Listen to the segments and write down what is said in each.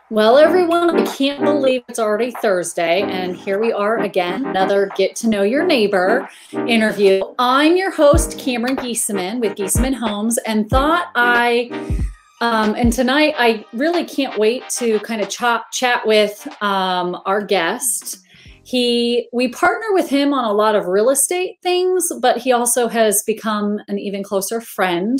Well, everyone, I can't believe it's already Thursday, and here we are again, another Get to Know Your Neighbor interview. I'm your host, Cameron Geesaman with Geesaman Homes, and and tonight I really can't wait to kind of chat with our guest. We partner with him on a lot of real estate things, but he also has become an even closer friend.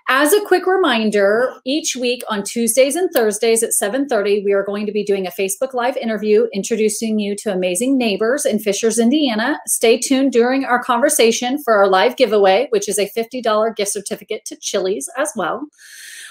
As a quick reminder, each week on Tuesdays and Thursdays at 7:30, we are going to be doing a Facebook Live interview introducing you to amazing neighbors in Fishers, Indiana. Stay tuned during our conversation for our live giveaway, which is a $50 gift certificate to Chili's as well.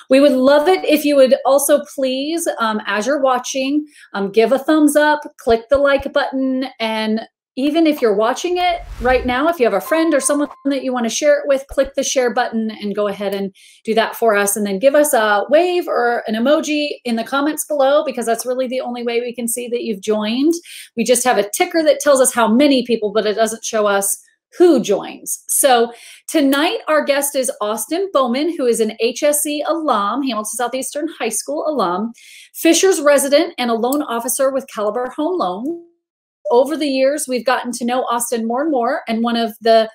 We would love it if you would also please, as you're watching, give a thumbs up, click the like button, and even if you're watching it right now, if you have a friend or someone that you want to share it with, click the share button and go ahead and do that for us. And then give us a wave or an emoji in the comments below, because that's really the only way we can see that you've joined. We just have a ticker that tells us how many people, but it doesn't show us who joins. So tonight, our guest is Austin Bowman, who is an HSE alum, Hamilton Southeastern High School alum, Fishers resident, and a loan officer with Caliber Home Loan. Over the years, we've gotten to know Austin more and more, and one of the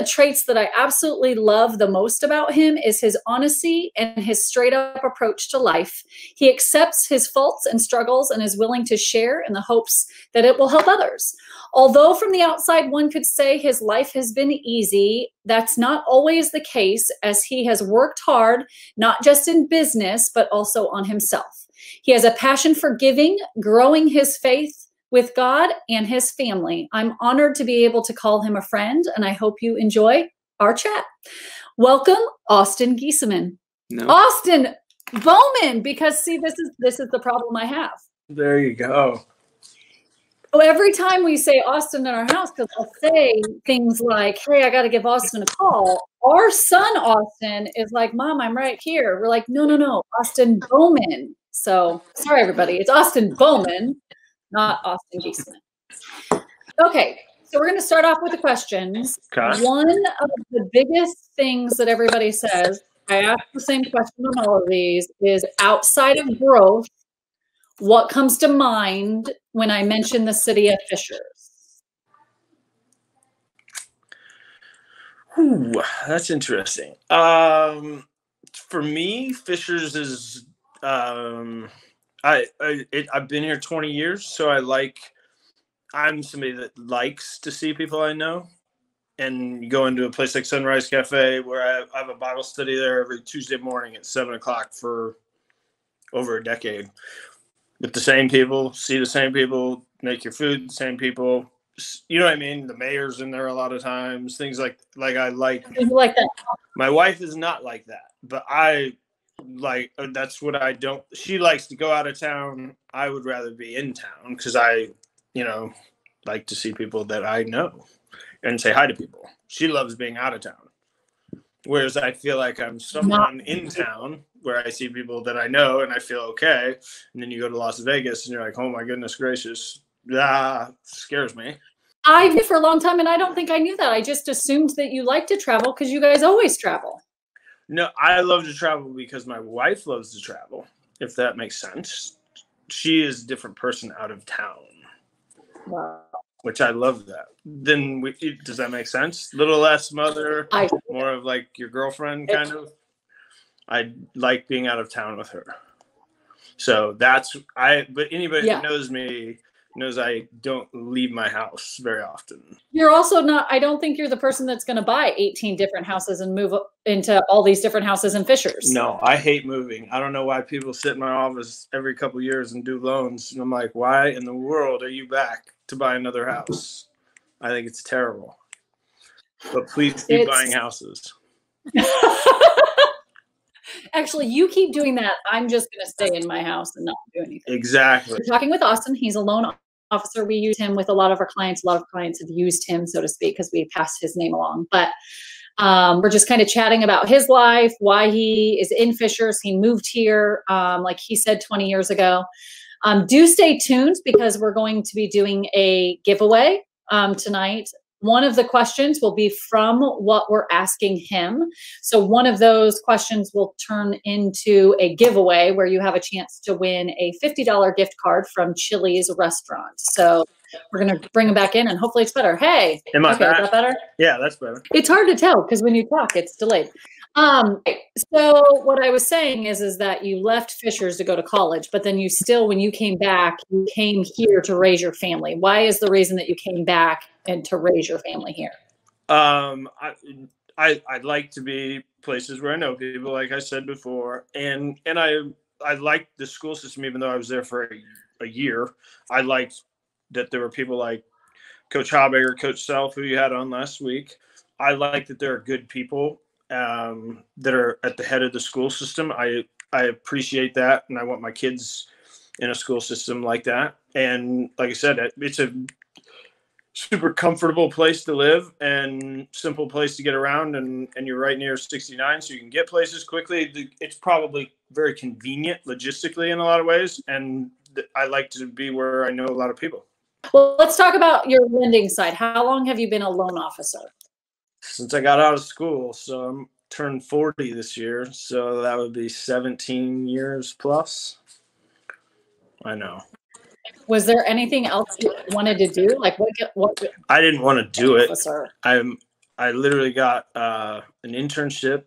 traits that I absolutely love the most about him is his honesty and his straight up approach to life. He accepts his faults and struggles and is willing to share in the hopes that it will help others. Although from the outside, one could say his life has been easy, that's not always the case, as he has worked hard, not just in business, but also on himself. He has a passion for giving, growing his faith with God and his family. I'm honored to be able to call him a friend, and I hope you enjoy our chat. Welcome, Austin Geesaman. No. Austin Bowman, because see, this is the problem I have. There you go. So every time we say Austin in our house, because I'll say things like, hey, I got to give Austin a call. Our son, Austin, is like, Mom, I'm right here. We're like, no, Austin Bowman. So sorry, everybody. It's Austin Bowman, not Austin Geesaman. Okay, so we're going to start off with the questions. Okay. One of the biggest things that everybody says, I ask the same question on all of these, is outside of growth, what comes to mind when I mention the city of Fishers? Ooh, that's interesting. For me, Fishers is I've been here 20 years, so I'm somebody that likes to see people I know, and go into a place like Sunrise Cafe where I have a Bible study there every Tuesday morning at 7 o'clock for over a decade with the same people, see the same people, make your food, the same people. You know what I mean? The mayor's in there a lot of times, things like I like. You like that? My wife is not like that, but that's what I don't. She likes to go out of town. I would rather be in town because I like to see people that I know and say hi to people. She loves being out of town, whereas I feel like I'm someone in town where I see people that I know and I feel okay. And then you go to Las Vegas and you're like, oh my goodness gracious, scares me. I've been for a long time, and I don't think I knew that. I just assumed that you like to travel because you guys always travel. No, I love to travel because my wife loves to travel, if that makes sense. She is a different person out of town. Wow. Which I love that. Then does that make sense? Little less mother, more of like your girlfriend kind of. I like being out of town with her. So but anybody that knows me knows I don't leave my house very often. You're also not, I don't think you're the person that's going to buy 18 different houses and move into all these different houses in Fishers. No, I hate moving. I don't know why people sit in my office every couple of years and do loans. And I'm like, why in the world are you back to buy another house? I think it's terrible. But please keep buying houses. Actually, you keep doing that. I'm just going to stay in my house and not do anything. Exactly. We're talking with Austin. He's a loan officer. We use him with a lot of our clients. A lot of clients have used him, so to speak, because we passed his name along. But we're just kind of chatting about his life, why he is in Fishers. He moved here, like he said, 20 years ago. Do stay tuned because we're going to be doing a giveaway tonight. one of the questions will be from what we're asking him. So one of those questions will turn into a giveaway where you have a chance to win a $50 gift card from Chili's restaurant. So we're going to bring him back in and hopefully it's better. Hey, Am I okay, back? is that better? Yeah, that's better. It's hard to tell because when you talk, it's delayed. So what I was saying is that you left Fishers to go to college, but then you still, when you came back, you came here to raise your family. Why is the reason that you came back and to raise your family here? I'd like to be places where I know people, like I said before, and I liked the school system, even though I was there for a year. I liked that there were people like Coach Habeger, Coach Self, who you had on last week. I like that there are good people that are at the head of the school system. I appreciate that, and I want my kids in a school system like that. And like I said, it's a super comfortable place to live and simple place to get around, and you're right near 69, so you can get places quickly. It's probably very convenient logistically in a lot of ways, and I like to be where I know a lot of people. Well, let's talk about your lending side. How long have you been a loan officer? Since I got out of school, so I'm turned 40 this year, so that would be 17 years plus. I know. Was there anything else you wanted to do? Like what I didn't want to do it. officer? I literally got an internship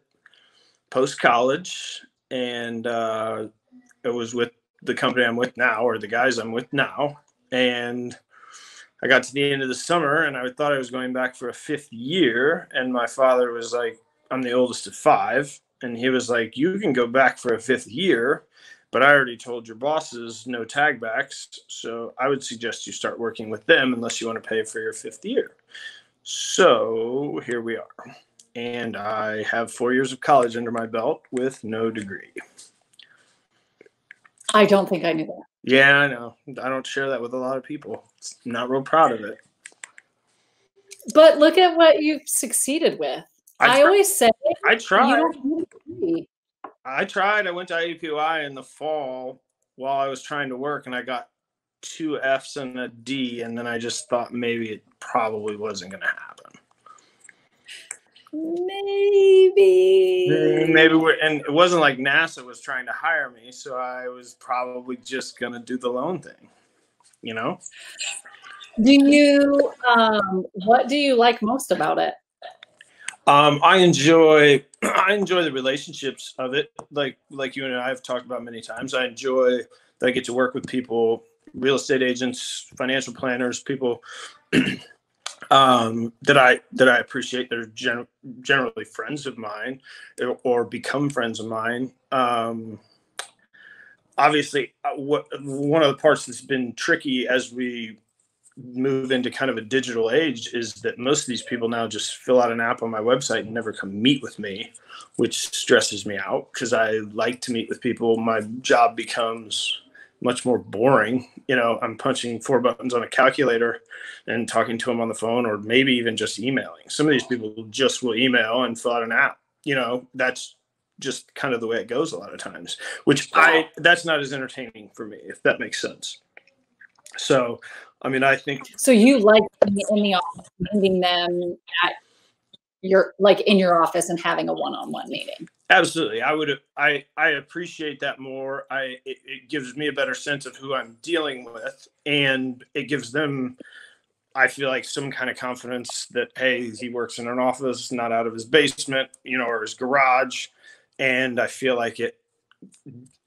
post college, and it was with the company I'm with now, or the guys I'm with now, and I got to the end of the summer and I thought I was going back for a 5th year. And my father was like, I'm the oldest of 5. And he was like, you can go back for a 5th year, but I already told your bosses no tag backs. So I would suggest you start working with them unless you want to pay for your 5th year. So here we are. And I have 4 years of college under my belt with no degree. I don't think I knew that. Yeah, I know. I don't share that with a lot of people. I'm not real proud of it. But look at what you've succeeded with. I always say I tried. You don't need a degree. I tried. I went to IUPUI in the fall while I was trying to work, and I got 2 Fs and a D, and then I just thought maybe it probably wasn't going to happen. Maybe and it wasn't like NASA was trying to hire me, so I was probably just going to do the loan thing, you know? Do you what do you like most about it? I enjoy the relationships of it, like you and I have talked about many times. I enjoy that I get to work with people, real estate agents, financial planners, people that I appreciate. That are generally friends of mine or become friends of mine. Obviously, one of the parts that's been tricky as we move into kind of a digital age is that most of these people now just fill out an app on my website and never come meet with me, which stresses me out because I like to meet with people. My job becomes much more boring. You know, I'm punching 4 buttons on a calculator and talking to them on the phone, or maybe even just emailing. Some of these people just will email and fill out an app. You know, that's just kind of the way it goes a lot of times, which that's not as entertaining for me, if that makes sense. So, I mean, I think. So you like being in the office, meeting them at in your office and having a one-on-one meeting? Absolutely. I appreciate that more. It gives me a better sense of who I'm dealing with, and it gives them, I feel like, some kind of confidence that, hey, he works in an office, not out of his basement, you know, or his garage. And I feel like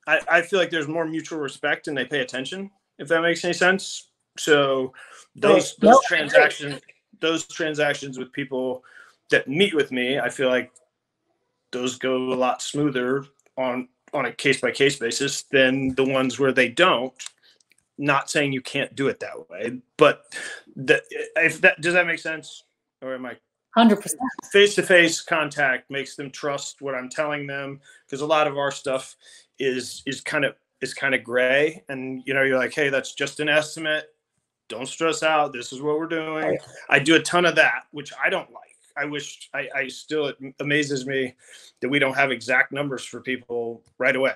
I feel like there's more mutual respect and they pay attention, if that makes any sense. So those transactions with people that meet with me, I feel like those go a lot smoother on a case-by-case basis than the ones where they don't. Not saying you can't do it that way, but does that make sense? Or am I 100%? Face-to-face contact makes them trust what I'm telling them, because a lot of our stuff is kind of gray, and you know, you're like, hey, that's just an estimate. Don't stress out. This is what we're doing. Right. I do a ton of that, which I don't like. I wish it amazes me that we don't have exact numbers for people right away.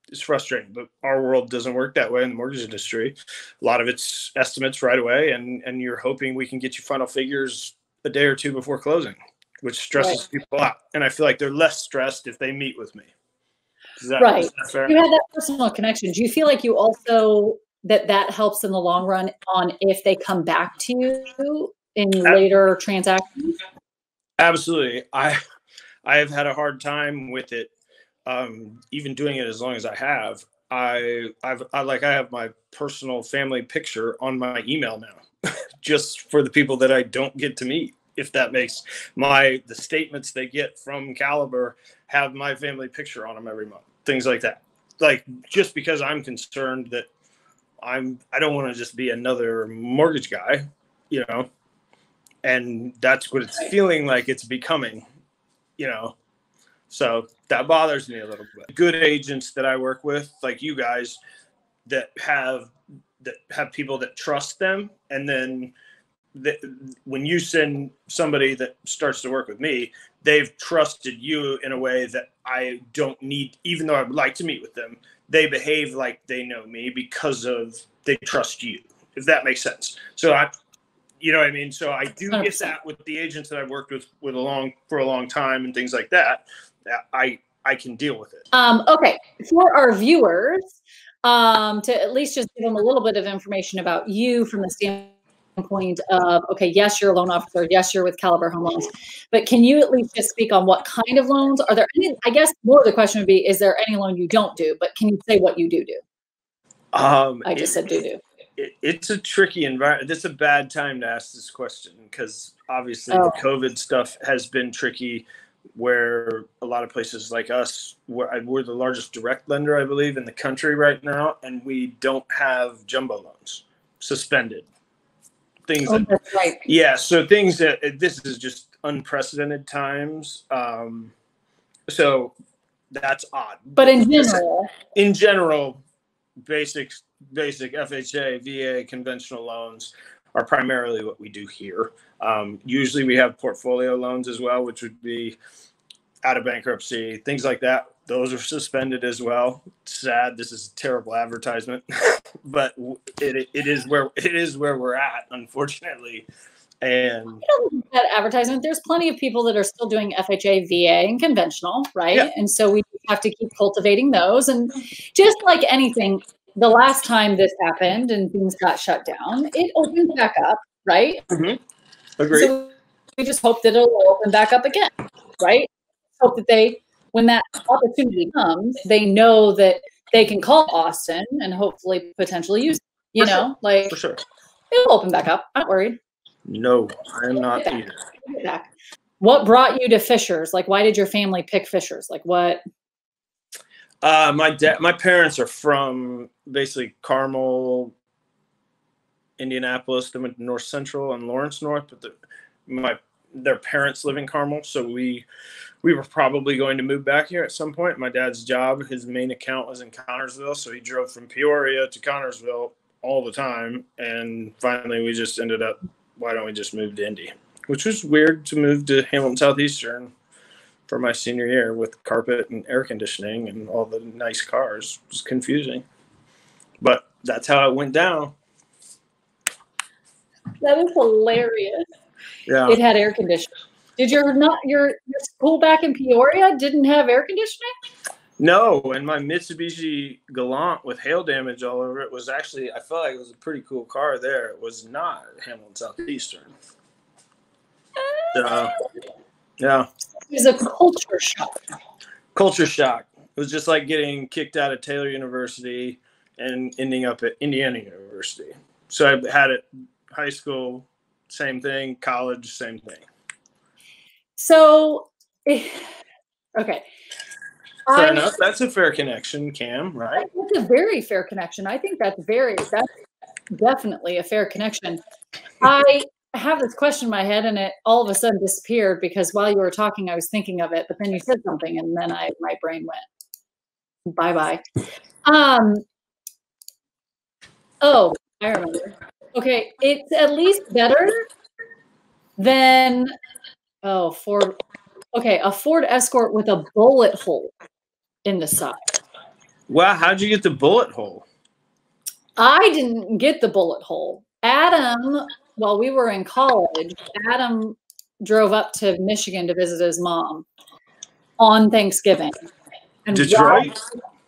It's frustrating, but our world doesn't work that way in the mortgage industry. A lot of it's estimates right away, and you're hoping we can get you final figures a day or two before closing, which stresses people out. And I feel like they're less stressed if they meet with me. Is that fair? You have that personal connection. Do you feel like you also that helps in the long run on if they come back to you in later transactions? Absolutely. I have had a hard time with it, even doing it as long as I have. I have my personal family picture on my email now, just for the people that I don't get to meet. If that makes the statements they get from Caliber have my family picture on them every month, things like that. Like, just because I'm concerned that I don't want to just be another mortgage guy, you know, and that's what it's feeling like it's becoming, you know. So that bothers me a little bit. Good agents that I work with, like you guys, that have people that trust them, and then when you send somebody that starts to work with me, they've trusted you in a way that I don't need, even though I would like to meet with them. They behave like they know me because they trust you, if that makes sense. So you know what I mean? So I do get that with the agents that I've worked with for a long time and things like that. I can deal with it. Okay, for our viewers, to at least just give them a little bit of information about you from the standpoint of, okay, yes, you're a loan officer, yes, you're with Caliber Home Loans, but can you at least just speak on what kind of loans? Are there any? I guess more of the question would be, is there any loan you don't do? But can you say what you do? I just said do. It's a tricky environment. It's a bad time to ask this question because obviously the COVID stuff has been tricky, where a lot of places like us, we're the largest direct lender, I believe, in the country right now, and we don't have jumbo loans suspended. That's right. Yeah, so things that this is just unprecedented times. So that's odd. But in general, basic FHA, VA, conventional loans are primarily what we do here. Usually we have portfolio loans as well, which would be out of bankruptcy, things like that. Those are suspended as well. Sad. This is terrible advertisement, but it is where we're at, unfortunately. And that advertisement, there's plenty of people that are still doing FHA, VA, and conventional, right? Yeah. And so we have to keep cultivating those. And just like anything, the last time this happened and things got shut down, it opened back up, right? Mm-hmm. Agreed. So we just hope that it'll open back up again, right? Hope that when that opportunity comes, they know that they can call Austin and hopefully potentially use it, For sure. It'll open back up. I'm not worried. No, I'm not either. What brought you to Fishers? Like, why did your family pick Fishers? Like, what? My parents are from basically Carmel, Indianapolis. They went to North Central and Lawrence North, but their parents live in Carmel, so we were probably going to move back here at some point. My dad's job, his main account was in Connersville, so he drove from Peoria to Connersville all the time, and finally we just ended up, why don't we just move to Indy? Which was weird to move to Hamilton Southeastern for my senior year with carpet and air conditioning and all the nice cars. It was confusing, but that's how it went down. That is hilarious. Yeah. It had air conditioning. Did your school back in Peoria didn't have air conditioning? No, and my Mitsubishi Galant with hail damage all over it was actually, I felt like it was a pretty cool car there. It was not Hamilton Southeastern. Yeah. It was a culture shock. Culture shock. It was just like getting kicked out of Taylor University and ending up at Indiana University. So I had it high school, same thing, college, same thing. So, okay. Fair enough. That's a fair connection, Cam, right? That's a very fair connection. I think that's definitely a fair connection. I have this question in my head and it all of a sudden disappeared because while you were talking, I was thinking of it, but then you said something and then my brain went bye-bye. Oh, I remember. Okay. It's at least better than, a Ford Escort with a bullet hole in the side. Wow. How'd you get the bullet hole? I didn't get the bullet hole. Adam, while we were in college, Adam drove up to Michigan to visit his mom on Thanksgiving. And Detroit?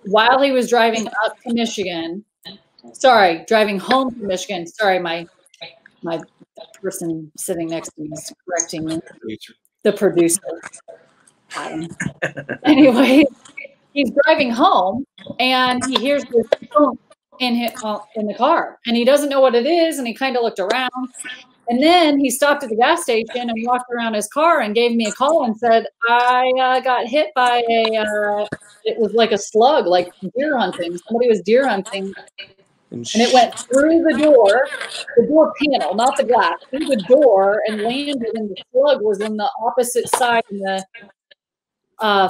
while he was driving up to Michigan, driving home from Michigan, my person sitting next to me is correcting me. The producer, Adam. Anyway, he's driving home and he hears this thump in the car, and he doesn't know what it is, and he kind of looked around, and then he stopped at the gas station and walked around his car and gave me a call and said, I got hit by it was like a slug, like deer hunting. Somebody was deer hunting, and it went through the door panel, not the glass, through the door, and landed, and the slug was on the opposite side in the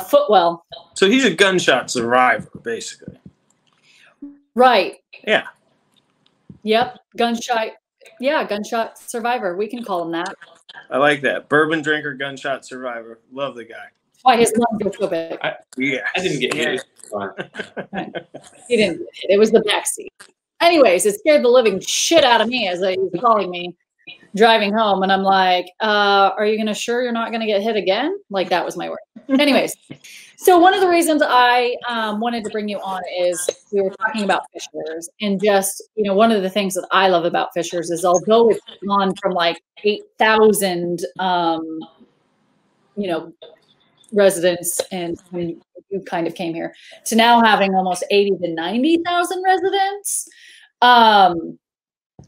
footwell. So he's a gunshot survivor, basically. Right. Yeah. Yep. Gunshot survivor. We can call him that. I like that. Bourbon drinker, gunshot survivor. Love the guy. That's why his lungs are so big. I didn't get hit. He didn't get hit. It was the backseat. Anyways, it scared the living shit out of me as he was calling me driving home. And I'm like, are you sure you're not going to get hit again? Like, that was my word. Anyways, so one of the reasons I wanted to bring you on is we were talking about Fishers, and just, one of the things that I love about Fishers is, although it's gone from like 8,000, residents, and when you kind of came here, to now having almost 80 to 90,000 residents.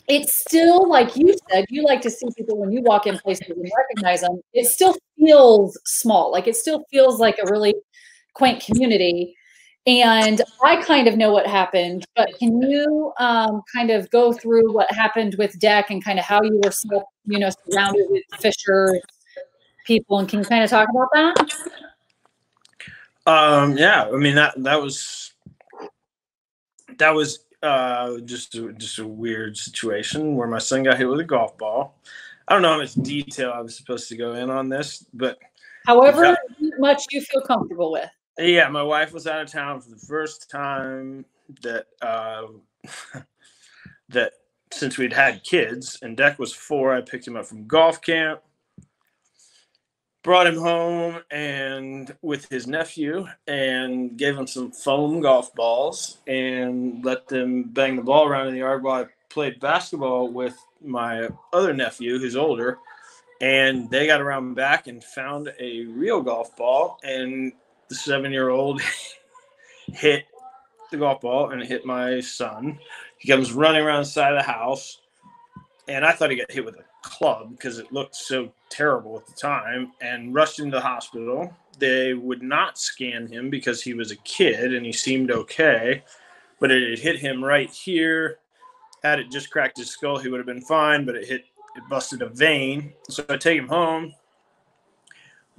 It's still, like you said, you like to see people when you walk in places and recognize them. It still feels small. Like, it still feels like a really quaint community. And I kind of know what happened, but can you kind of go through what happened with Deck and kind of how you were surrounded with Fisher people, and can you kind of talk about that? Yeah, I mean, that was just a weird situation where my son got hit with a golf ball. I don't know how much detail I was supposed to go in on this, but however much you feel comfortable with. Yeah, my wife was out of town for the first time that since we'd had kids, and Deck was 4. I picked him up from golf camp, brought him home and with his nephew, and gave him some foam golf balls and let them bang the ball around in the yard while I played basketball with my other nephew who's older. And they got around back and found a real golf ball, and the 7-year-old hit the golf ball and it hit my son. He comes running around the side of the house, and I thought he got hit with a club because it looked so terrible at the time, and rushed him to the hospital. They would not scan him because he was a kid and he seemed okay, but it had hit him right here. Had it just cracked his skull, he would have been fine, but it busted a vein. So I take him home,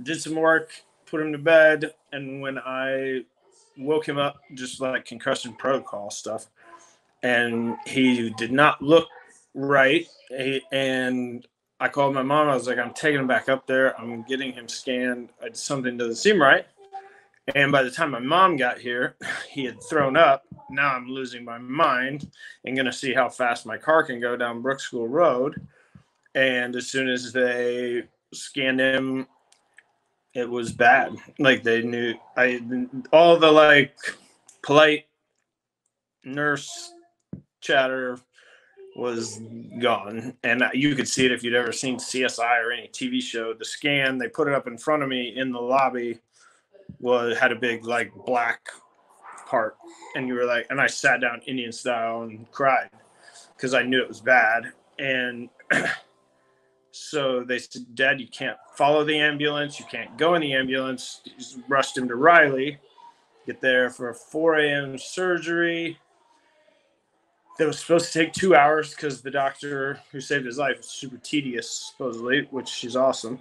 did some work, put him to bed, and when I woke him up, just like concussion protocol stuff, and he did not look right, and I called my mom. I was like, I'm taking him back up there. I'm getting him scanned. Something doesn't seem right. And by the time my mom got here, he had thrown up. Now I'm losing my mind and going to see how fast my car can go down Brook School Road. And as soon as they scanned him, it was bad. Like, they knew all the like polite nurse chatter was gone, and you could see it if you'd ever seen CSI or any TV show. The scan, they put it up in front of me in the lobby, had a big like black part, and you were like, and I sat down Indian style and cried because I knew it was bad. And so they said, Dad, you can't follow the ambulance, you can't go in the ambulance. Just rushed him to Riley, get there for a 4 a.m. surgery that was supposed to take 2 hours because the doctor who saved his life was super tedious, supposedly, which she's awesome.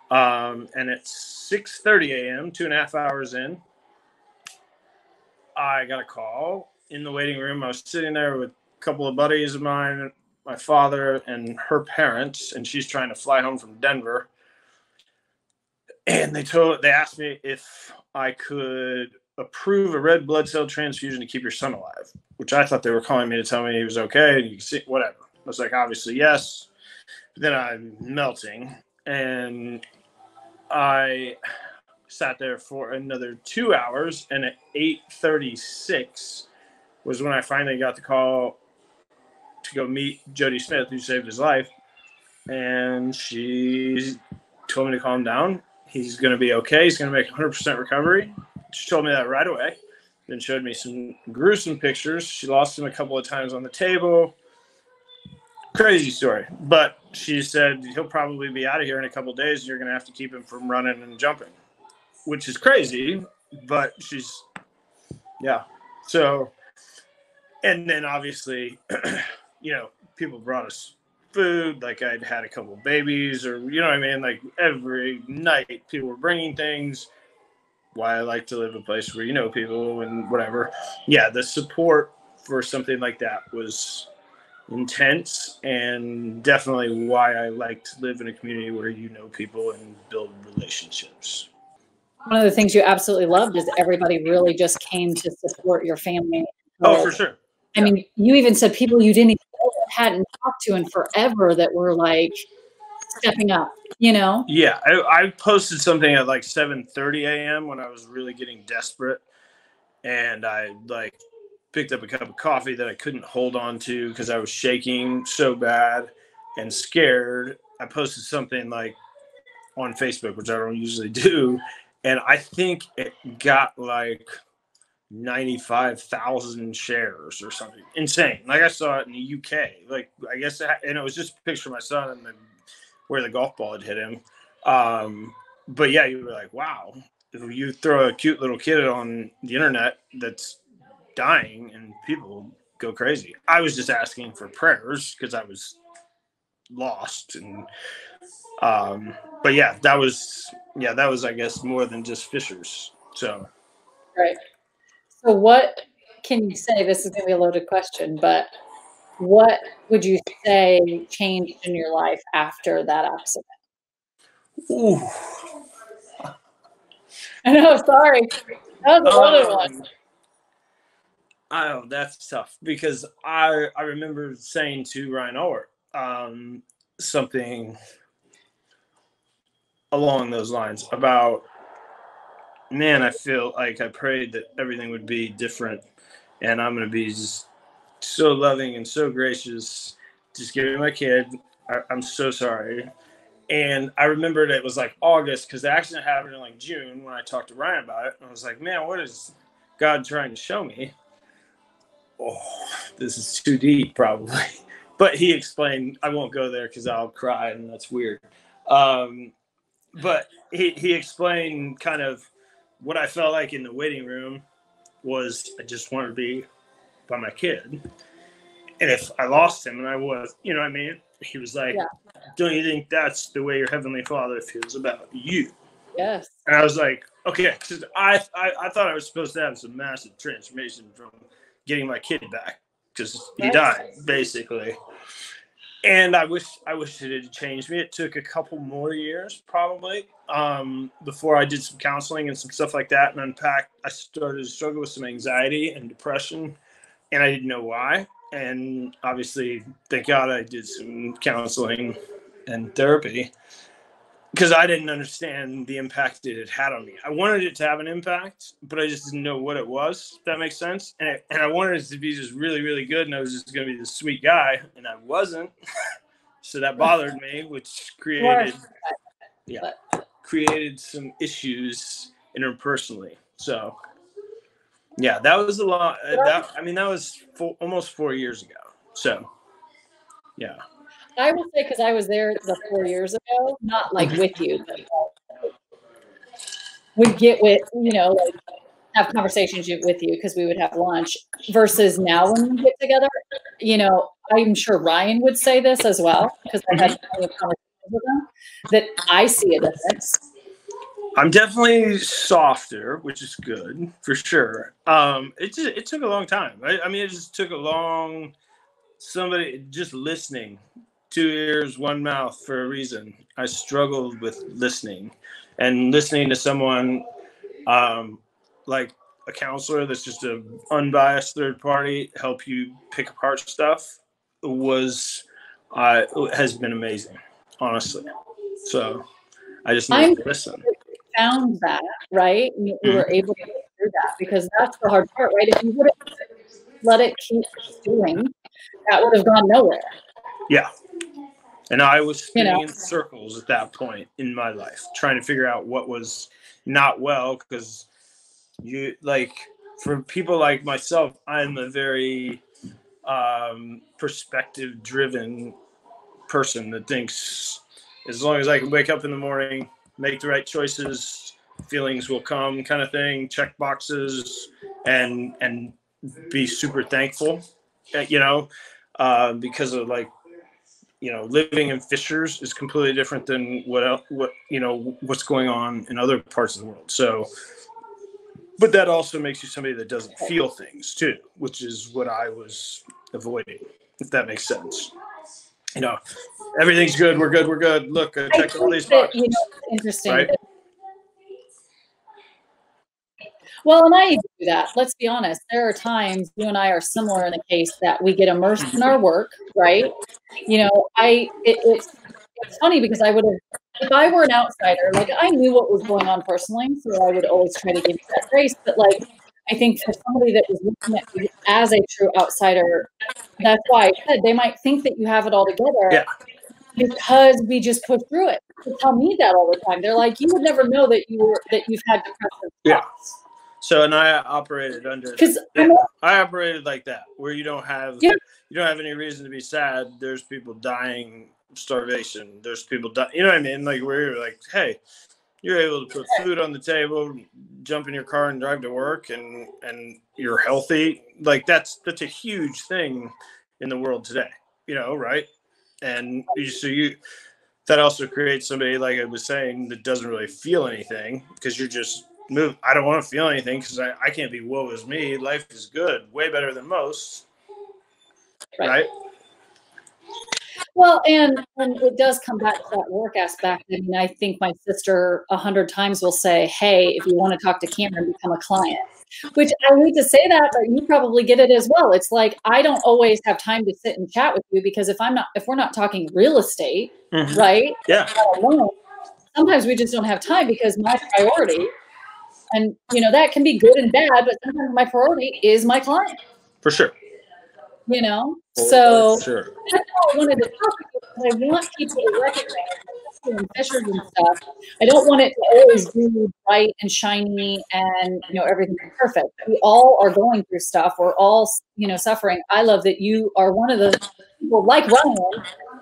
And at 6:30 a.m., 2.5 hours in, I got a call in the waiting room. I was sitting there with a couple of buddies of mine, my father and her parents, and she's trying to fly home from Denver. And they asked me if I could approve a red blood cell transfusion to keep your son alive, which I thought they were calling me to tell me he was okay. And you can see, whatever. I was like, obviously, yes. But then I'm melting. and I sat there for another 2 hours, and at 8:36 was when I finally got the call to go meet Jody Smith, who saved his life. And she told me to calm down. He's going to be okay. He's going to make 100% recovery. She told me that right away. Then showed me some gruesome pictures. She lost him a couple of times on the table. Crazy story. But she said he'll probably be out of here in a couple of days. You're going to have to keep him from running and jumping, which is crazy. But she's, yeah. So, and then obviously, you know, people brought us food, like I'd had a couple of babies, or you know what I mean, like every night people were bringing things. Why I like to live in a place where you know people and whatever. Yeah, the support for something like that was intense, and definitely why I like to live in a community where you know people and build relationships. One of the things you absolutely loved is everybody really just came to support your family. Oh, for sure. I mean, you even said people you didn't even know that hadn't talked to in forever that were like stepping up, you know? Yeah, I posted something at like 7:30 a.m. when I was really getting desperate, and I like picked up a cup of coffee that I couldn't hold on to because I was shaking so bad and scared. I posted something like on Facebook, which I don't usually do, and I think it got like 95,000 shares or something insane. Like I saw it in the UK, like I guess, and it was just a picture of my son and where the golf ball had hit him. But yeah, you were like, wow, if you throw a cute little kid on the internet that's dying and people go crazy. I was just asking for prayers because I was lost. And, but yeah, that was, I guess, more than just fishers. So. Right. So what can you say? This is going to be a loaded question, but what would you say changed in your life after that accident? Ooh. I know, sorry. That was a loaded one. Oh, that's tough because I remember saying to Ryan Allward something along those lines about, man, I feel like I prayed that everything would be different, and I'm going to be just so loving and so gracious. Just give me my kid. I'm so sorry. And I remembered it was like August because the accident happened in like June when I talked to Ryan about it. And I was like, man, what is God trying to show me? Oh, this is too deep, probably. But he explained, I won't go there because I'll cry and that's weird. But he explained kind of what I felt like in the waiting room was I just wanted to be by my kid. And if I lost him, and I was, you know what I mean? He was like, yeah. Don't you think that's the way your Heavenly Father feels about you? Yes. And I was like, okay, because I thought I was supposed to have some massive transformation from getting my kid back because he died, basically. And I wish it had changed me. It took a couple more years, probably, before I did some counseling and some stuff like that and unpacked. I started to struggle with some anxiety and depression, and I didn't know why. And obviously, thank God I did some counseling and therapy because I didn't understand the impact it had had on me. I wanted it to have an impact, but I just didn't know what it was, if that makes sense. And I wanted it to be just really, really good, and I was just going to be this sweet guy, and I wasn't. So that bothered me, which created some issues interpersonally. So, yeah, that was a lot. That was almost 4 years ago. So, yeah. I will say, because I was there the 4 years ago, not like with you, but would get with, like have conversations with you because we would have lunch versus now when we get together, I'm sure Ryan would say this as well because I've had conversations with him that I see a difference. I'm definitely softer, which is good for sure. It took a long time. It just took somebody just listening. 2 ears, one mouth for a reason. I struggled with listening, and listening to someone like a counselor that's just an unbiased third party help you pick apart stuff has been amazing, honestly. So I just need to listen. Found that, right? And you were able to get through that, because that's the hard part, right? If you would have let it keep doing, that would have gone nowhere. Yeah. And I was spinning in circles at that point in my life, trying to figure out what was not well, because you, like, for people like myself, I'm a very perspective driven person that thinks as long as I can wake up in the morning, make the right choices, feelings will come, kind of thing, check boxes, and be super thankful, because of, like, living in fissures is completely different than what's going on in other parts of the world. So, but that also makes you somebody that doesn't feel things too, which is what I was avoiding, if that makes sense. Everything's good. We're good. We're good. Look, I checked all these boxes. Interesting. Right? Well, and I even do that. Let's be honest. There are times you and I are similar in the case that we get immersed in our work, right? It's funny because I would have, if I were an outsider, like, I knew what was going on personally, so I would always try to give you that grace. But, like, I think for somebody that was looking at you as a true outsider, that's why I said they might think that you have it all together. Yeah. Because we just push through it. They tell me that all the time. They're like, you would never know that you've had depressive thoughts. So, and I operated under, I operated like that, where you don't have any reason to be sad. There's people dying of starvation. There's people dying. You know what I mean? Like, where you're like, hey, you're able to put food on the table, jump in your car and drive to work, and you're healthy. Like, that's a huge thing in the world today, right? And that also creates somebody, like I was saying, that doesn't really feel anything, because you're just move. I don't want to feel anything because I can't be woe is me. Life is good, way better than most, right? Well, and it does come back to that work aspect. I mean, I think my sister 100 times will say, "Hey, if you want to talk to Cameron, become a client." Which, I need to say that, but you probably get it as well. It's like, I don't always have time to sit and chat with you, because if we're not talking real estate, right? Yeah. Sometimes we just don't have time, because my priority, and that can be good and bad, but sometimes my priority is my client. For sure. So sure. That's why I wanted to talk to you, because I want people to recognize, especially in fishers and stuff, I don't want it to always be bright and shiny and everything's perfect. We all are going through stuff. We're all suffering. I love that you are one of the people like Ryan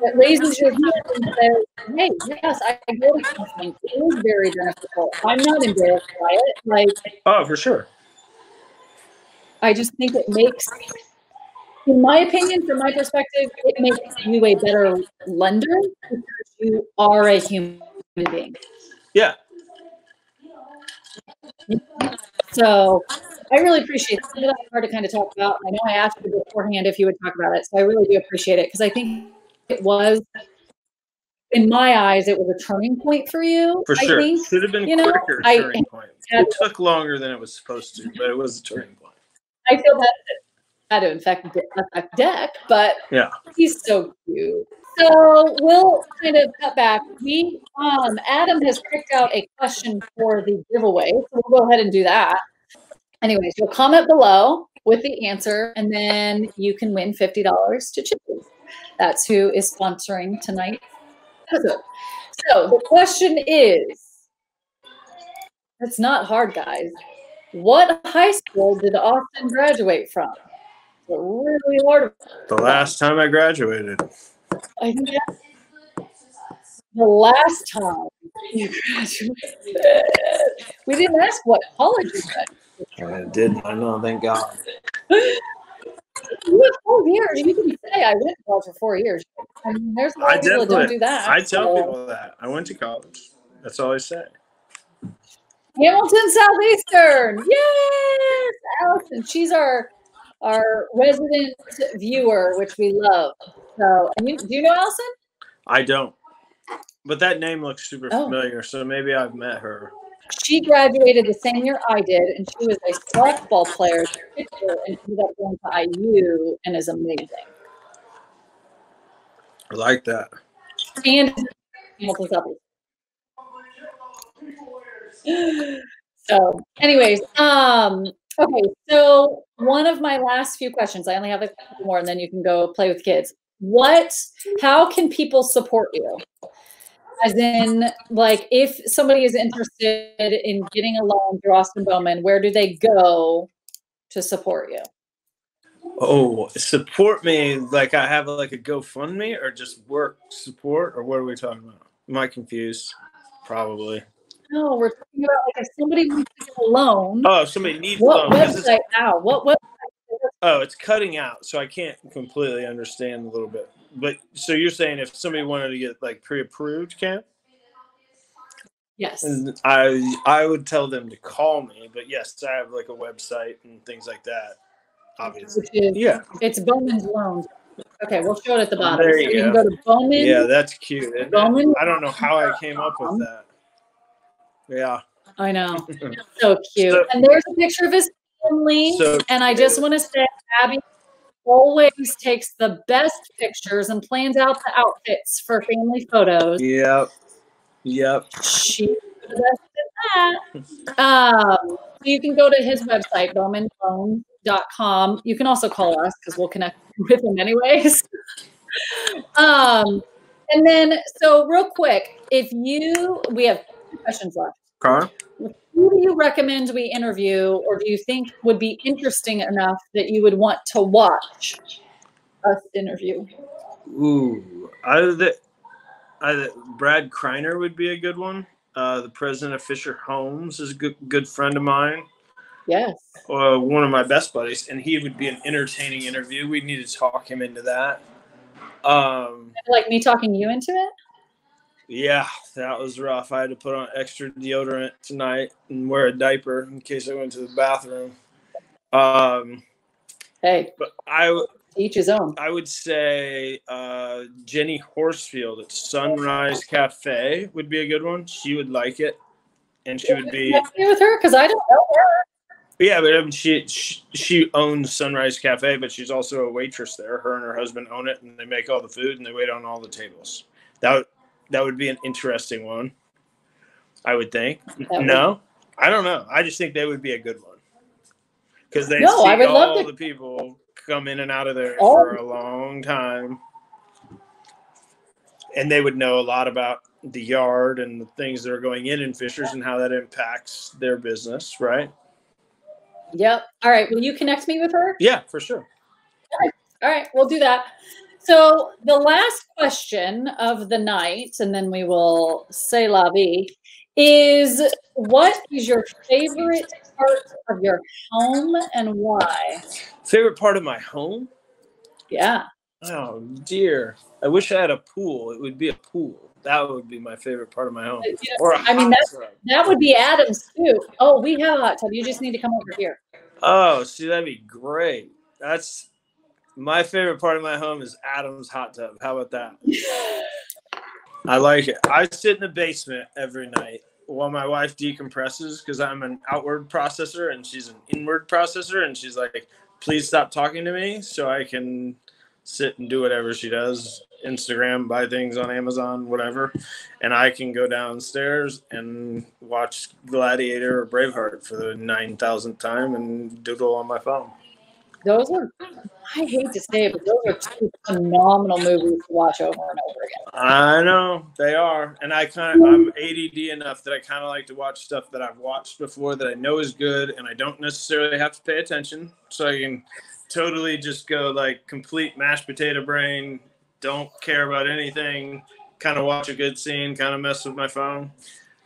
that raises your hand and says, "Hey, yes, I go to counseling. It is very beneficial. I'm not embarrassed by it." Like, oh, for sure. I just think it makes, in my opinion, from my perspective, it makes you a better lender, because you are a human being. Yeah. So I really appreciate it. That's hard to kind of talk about. I know I asked you beforehand if you would talk about it, so I really do appreciate it, because I think it was, in my eyes, it was a turning point for you. For sure. I think, should have been quicker turning point. It took longer than it was supposed to, but it was a turning point. I feel that had to affect Deck, but yeah, he's so cute. So we'll kind of cut back. Adam has picked out a question for the giveaway, so we'll go ahead and do that. Anyways, you'll comment below with the answer, and then you can win $50 to Chippy. That's who is sponsoring tonight's episode. So the question is, it's not hard, guys. What high school did Austin graduate from? It's a really hard one. The last time I graduated. I think the last time you graduated. We didn't ask what college you went. I didn't. I know. Thank God. You have 4 years. You can say I went to college for 4 years. I mean, there's a lot of people that don't do that. I tell people that. I went to college. That's all I say. Hamilton Southeastern. Yes, Allison. She's our resident viewer, which we love. So, do you know Allison? I don't. But that name looks super familiar, so maybe I've met her. She graduated the same year I did, and she was a softball player and ended up going to IU and is amazing. I like that. And Hamilton Southeastern. So, anyways, okay. So one of my last few questions, I only have a couple more, and then you can go play with kids. How can people support you? As in, like, if somebody is interested in getting a loan through Austin Bowman, where do they go to support you? Oh, support me like I have like a GoFundMe or just work support, or what are we talking about? Am I confused? Probably. No, we're talking about like if somebody wants to get a loan. Oh, if somebody needs what a loan. website? Now, what website? Oh, it's cutting out, so I can't completely understand a little bit. But so you're saying if somebody wanted to get like pre-approved, Cam? Yes. And I would tell them to call me, but yes, I have like a website and things like that. Obviously, yeah. It's Bowman's Loans. Okay, we'll show it at the bottom. There you can go to Bowman. Yeah, that's cute. Bowman. I don't know how I came up with that. Yeah. I know. So cute. So, and there's a picture of his family. And I just want to say, Abby always takes the best pictures and plans out the outfits for family photos. Yep. She's the best at that. So you can go to his website, bowmanloans.com. You can also call us because we'll connect with him anyways. And then, so real quick, we have 2 questions left. Okay. Who do you recommend we interview, or do you think would be interesting enough that you would want to watch us interview? Ooh, Brad Kreiner would be a good one. The president of Fisher Homes is a good friend of mine. Yes. One of my best buddies, and he would be an entertaining interview. We need to talk him into that. Like me talking you into it? Yeah, that was rough. I had to put on extra deodorant tonight and wear a diaper in case I went to the bathroom. Hey, but each his own. I would say Jenny Horsfield at Sunrise Cafe would be a good one. She would like it, and she would be with her because I don't know her. Yeah, but I mean, she owns Sunrise Cafe, but she's also a waitress there. Her and her husband own it, and they make all the food and they wait on all the tables. That would be an interesting one, I would think. No, I don't know. I just think they would be a good one because they see all the people come in and out of there for a long time, and they would know a lot about the yard and the things that are going in Fishers and how that impacts their business, right? Yep. All right. Will you connect me with her? Yeah, for sure. All right. We'll do that. So the last question of the night, and then we will say la vie, is what is your favorite part of your home and why? Favorite part of my home? Yeah. Oh, dear. I wish I had a pool. It would be a pool. That would be my favorite part of my home. Or that would be Adam's too. Oh, we have a hot tub. You just need to come over here. Oh, see, that'd be great. That's my favorite part of my home is Adam's hot tub. How about that? I like it. I sit in the basement every night while my wife decompresses because I'm an outward processor and she's an inward processor. And she's like, please stop talking to me so I can sit and do whatever she does. Instagram, buy things on Amazon, whatever. And I can go downstairs and watch Gladiator or Braveheart for the 9,000th time and doodle on my phone. Those are, I hate to say it, but those are 2 phenomenal movies to watch over and over again. I know they are. And I'm ADD enough that I kind of like to watch stuff that I've watched before that I know is good. And I don't necessarily have to pay attention. So I can totally just go like complete mashed potato brain. Don't care about anything, kind of watch a good scene, kind of mess with my phone.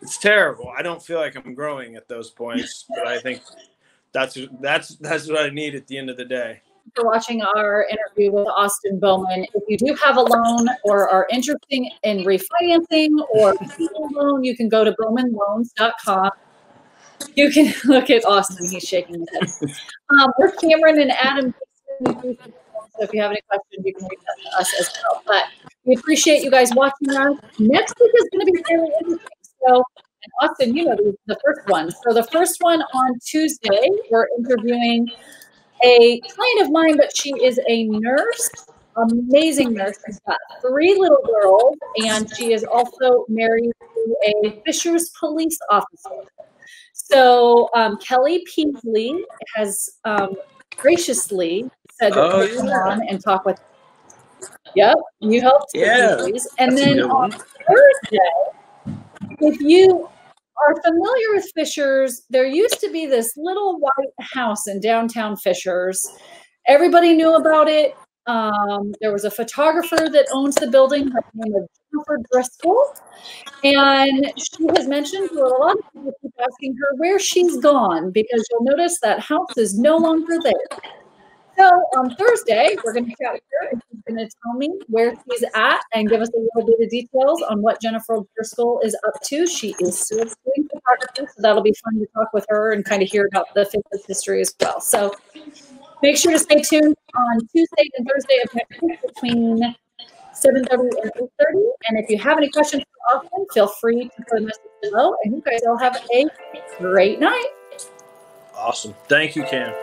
It's terrible. I don't feel like I'm growing at those points, but I think that's what I need at the end of the day. For watching our interview with Austin Bowman. If you do have a loan or are interested in refinancing or a loan, you can go to bowmanloans.com. You can look at Austin. He's shaking his head. We're Cameron and Adam. So if you have any questions, you can reach out to us as well. But we appreciate you guys watching us. Next week is going to be really interesting. So, and Austin, you know the first one. So the first one on Tuesday, we're interviewing a client of mine, but she is a nurse amazing nurse. She's got 3 little girls, and she is also married to a Fisher's police officer. So Kelly Peasley has graciously said that Oh, she'll come yeah. on and talk with. Yep, you helped. Yeah, And that's a then good on one. Thursday, if you are familiar with Fishers, there used to be this little white house in downtown Fishers. Everybody knew about it. There was a photographer that owns the building by the name of Jennifer Driscoll. And she has mentioned to a lot of people keep asking her where she's gone, because you'll notice that house is no longer there. So on Thursday, we're going to chat with her, and she's going to tell me where she's at and give us a little bit of details on what Jennifer Driscoll is up to. She is still doing photography, so that'll be fun to talk with her and kind of hear about the Fishers history as well. So make sure to stay tuned on Tuesday and Thursday of next week between 7:30 and 8:30. And if you have any questions for Austin, feel free to put a message below. And you guys all have a great night. Awesome. Thank you, Cam.